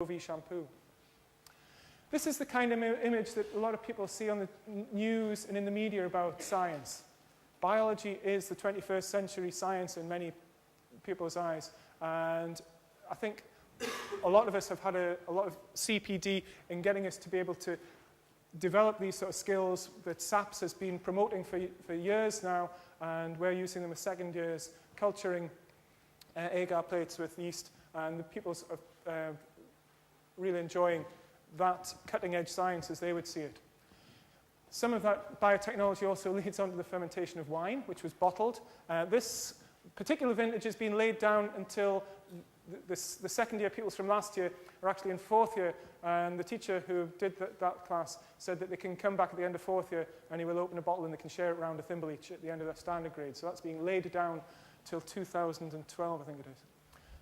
UV shampoo. This is the kind of image that a lot of people see on the news and in the media about science. Biology is the 21st century science in many people's eyes, and I think a lot of us have had a lot of CPD in getting us to be able to develop these sort of skills that SAPS has been promoting for years now, and we're using them as second years, culturing agar plates with yeast, and the people's really enjoying that cutting-edge science as they would see it. Some of that biotechnology also leads on to the fermentation of wine, which was bottled. This particular vintage has been laid down until the second year pupils from last year are actually in fourth year, and the teacher who did that class said that they can come back at the end of fourth year and he will open a bottle and they can share it around a thimble each at the end of their standard grade. So that's being laid down till 2012, I think it is.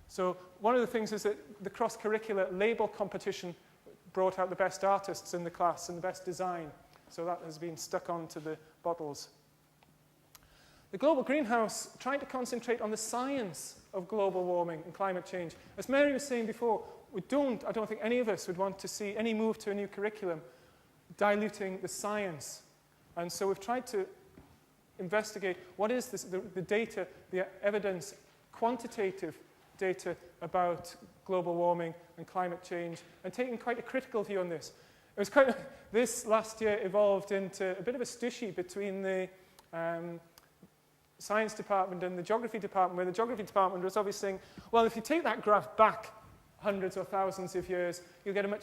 So one of the things is that the cross-curricular label competition brought out the best artists in the class and the best design. So that has been stuck onto the bottles. The global greenhouse tried to concentrate on the science of global warming and climate change. As Mary was saying before, I don't think any of us would want to see any move to a new curriculum diluting the science. And so we've tried to investigate what is this, the data, the evidence, quantitative data about global warming and climate change, and taking quite a critical view on this. It was this last year evolved into a bit of a stushy between the science department and the geography department, where the geography department was obviously saying, well, if you take that graph back hundreds or thousands of years, you'll get a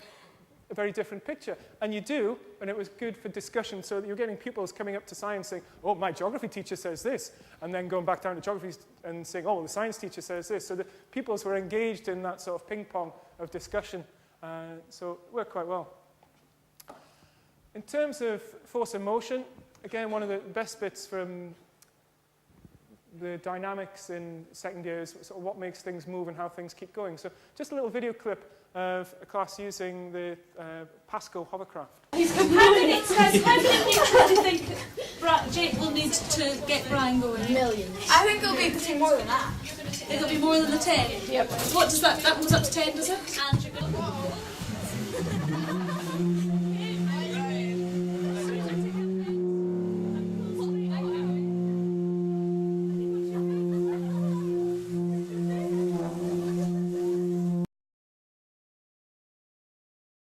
very different picture. And you do, and it was good for discussion, so that you're getting pupils coming up to science saying, oh, my geography teacher says this, and then going back down to geography and saying, oh, the science teacher says this. So the pupils were engaged in that sort of ping-pong of discussion, so it worked quite well. In terms of force and motion, again, one of the best bits from the dynamics in second year is sort of what makes things move and how things keep going. So just a little video clip of a class using the Pascal hovercraft. How many minutes do you think Jake will need to get Brian going? Millions. I think it'll be more than that. It'll be more than the 10? Yep. What does that goes up to 10, does it? And you're going to...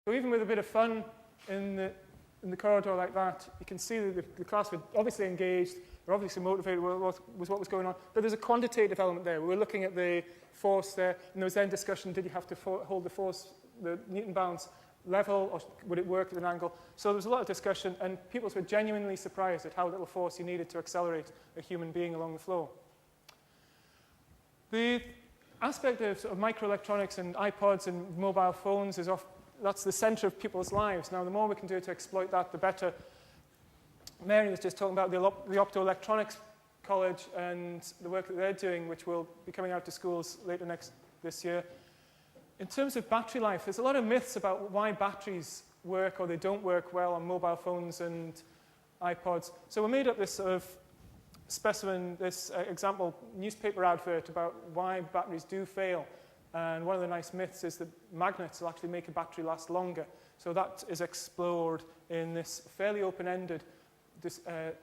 So even with a bit of fun in the corridor like that, you can see that the class were obviously engaged, they're obviously motivated with what was going on, but there's a quantitative element there. We were looking at the force there, and there was then discussion, did you have to hold the force, the Newton balance level, or would it work at an angle? So there was a lot of discussion, and pupils were genuinely surprised at how little force you needed to accelerate a human being along the floor. The aspect of, sort of microelectronics and iPods and mobile phones is that's the center of people's lives. Now, the more we can do to exploit that, the better. Mary was just talking about the Optoelectronics College and the work that they're doing, which will be coming out to schools later this year. In terms of battery life, there's a lot of myths about why batteries work or they don't work well on mobile phones and iPods. So we made up this sort of specimen, this example newspaper advert about why batteries do fail. And one of the nice myths is that magnets will actually make a battery last longer. So that is explored in this fairly open-ended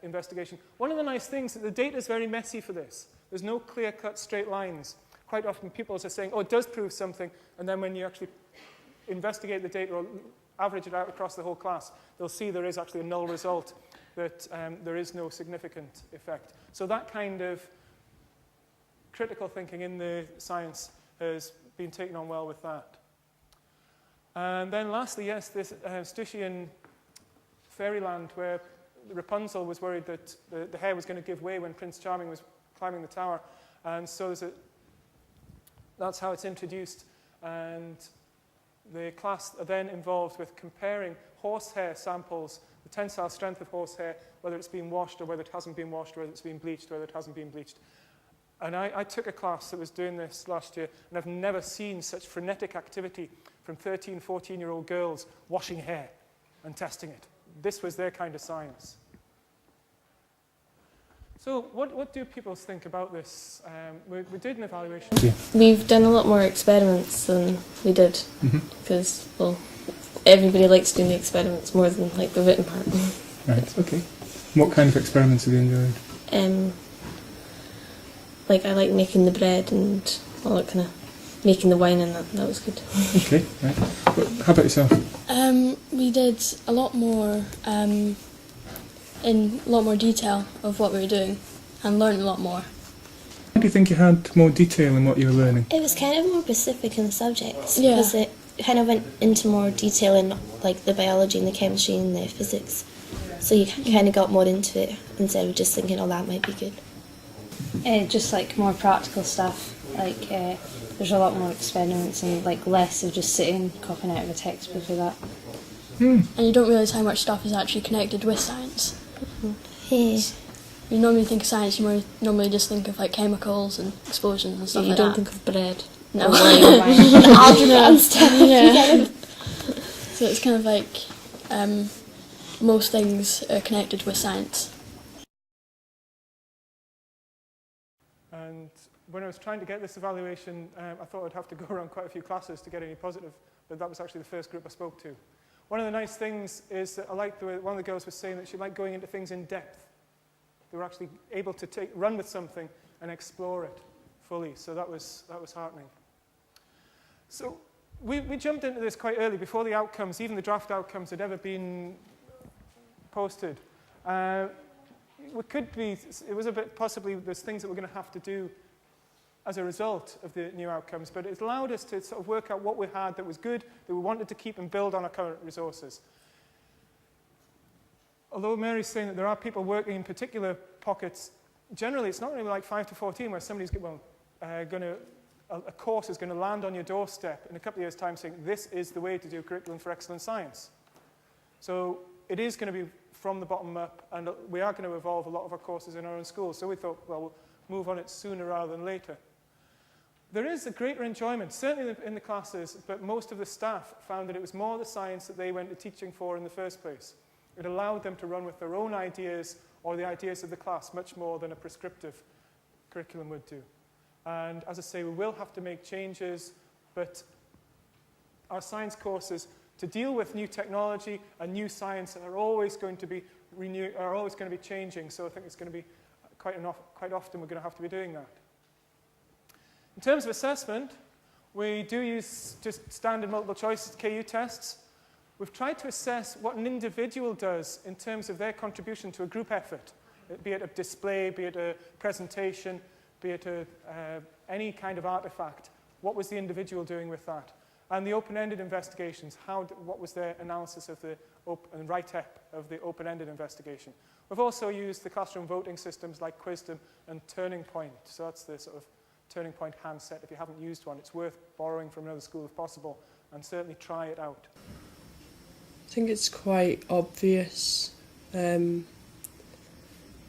investigation. One of the nice things is that the data is very messy for this. There's no clear-cut straight lines. Quite often people are saying, oh, it does prove something, and then when you actually investigate the data or average it out across the whole class, they'll see there is actually a null result, that there is no significant effect. So that kind of critical thinking in the science has been taken on well with that. And then lastly, yes, this Stygian fairyland where Rapunzel was worried that the hair was going to give way when Prince Charming was climbing the tower. And so that's how it's introduced. And the class are then involved with comparing horsehair samples, the tensile strength of horsehair, whether it's been washed or whether it hasn't been washed, whether it's been bleached, whether it hasn't been bleached. And I took a class that was doing this last year, and I've never seen such frenetic activity from 13, 14-year-old girls washing hair and testing it. This was their kind of science. So So what do people think about this? We did an evaluation. Yeah. We've done a lot more experiments than we did because, well, everybody likes doing the experiments more than like the written part. Right, okay. What kind of experiments have you enjoyed? Like I like making the bread and all that kind of making the wine, and that was good. Okay, right. How about yourself? We did a lot more in a lot more detail of what we were doing and learned a lot more. How do you think you had more detail in what you were learning? It was kind of more specific in the subjects Yeah. because it kind of went into more detail in like the biology and the chemistry and the physics. So you kind of got more into it instead of just thinking, oh, that might be good. Just like more practical stuff, like there's a lot more experiments and like less of just sitting copying out of a textbook or that. And you don't realise how much stuff is actually connected with science. Yeah. You normally think of science, you normally just think of like chemicals and explosions and stuff You like don't that. think of bread. No. Algebra and stuff. Yeah. So it's kind of like most things are connected with science. And when I was trying to get this evaluation, I thought I'd have to go around quite a few classes to get any positive, but that was actually the first group I spoke to. One of the nice things is that I liked the way one of the girls was saying that she liked going into things in depth. They were actually able to run with something and explore it fully, so that was heartening. So we jumped into this quite early, before the outcomes, even the draft outcomes, had ever been posted. It was a bit possibly there's things that we're going to have to do as a result of the new outcomes, but it allowed us to sort of work out what we had that was good, that we wanted to keep and build on our current resources. Although Mary's saying that there are people working in particular pockets, generally it's not really like 5 to 14 where somebody's a course is going to land on your doorstep in a couple of years' time saying this is the way to do curriculum for excellent science. So it is going to be from the bottom up, and we are going to evolve a lot of our courses in our own schools. So we thought, well, we'll move on it sooner rather than later. There is a greater enjoyment, certainly in the classes, but most of the staff found that it was more the science that they went to teaching for in the first place. It allowed them to run with their own ideas or the ideas of the class much more than a prescriptive curriculum would do. And as I say, we will have to make changes, but our science courses, to deal with new technology and new science, are always going to be changing. So I think it's going to be quite often we're going to have to be doing that. In terms of assessment, we do use just standard multiple choice KU tests. We've tried to assess what an individual does in terms of their contribution to a group effort, be it a display, be it a presentation, be it any kind of artifact. What was the individual doing with that? And the open-ended investigations, what was their analysis of the write-up of the open-ended investigation? We've also used the classroom voting systems like Quizdom and Turning Point. So that's the sort of Turning Point handset. If you haven't used one, it's worth borrowing from another school if possible, and certainly try it out. I think it's quite obvious when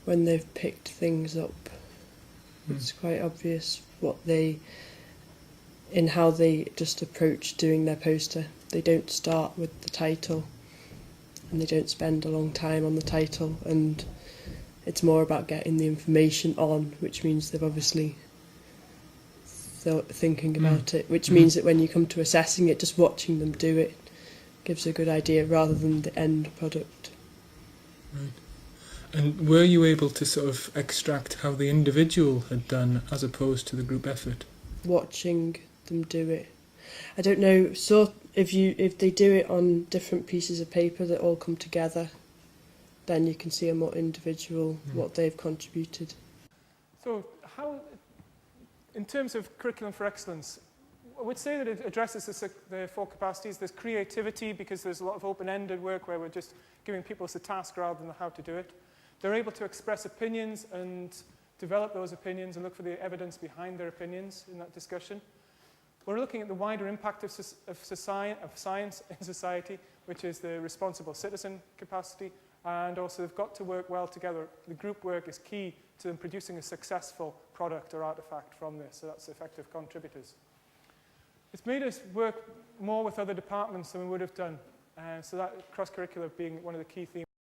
they've picked things up. It's quite obvious in how they just approach doing their poster. They don't start with the title, and they don't spend a long time on the title, and it's more about getting the information on, which means they've obviously thinking about it, which means that when you come to assessing it, just watching them do it gives a good idea rather than the end product. Right. And were you able to sort of extract how the individual had done as opposed to the group effort? Watching Them do it. I don't know, so if they do it on different pieces of paper that all come together, then you can see a more individual what they've contributed. So in terms of curriculum for excellence, I would say that it addresses the four capacities. There's creativity, because there's a lot of open-ended work where we're just giving people a task rather than how to do it. They're able to express opinions and develop those opinions and look for the evidence behind their opinions in that discussion. We're looking at the wider impact of science in society, which is the responsible citizen capacity, and also they've got to work well together. The group work is key to them producing a successful product or artifact from this, so that's effective contributors. It's made us work more with other departments than we would have done, so that cross-curricular being one of the key themes.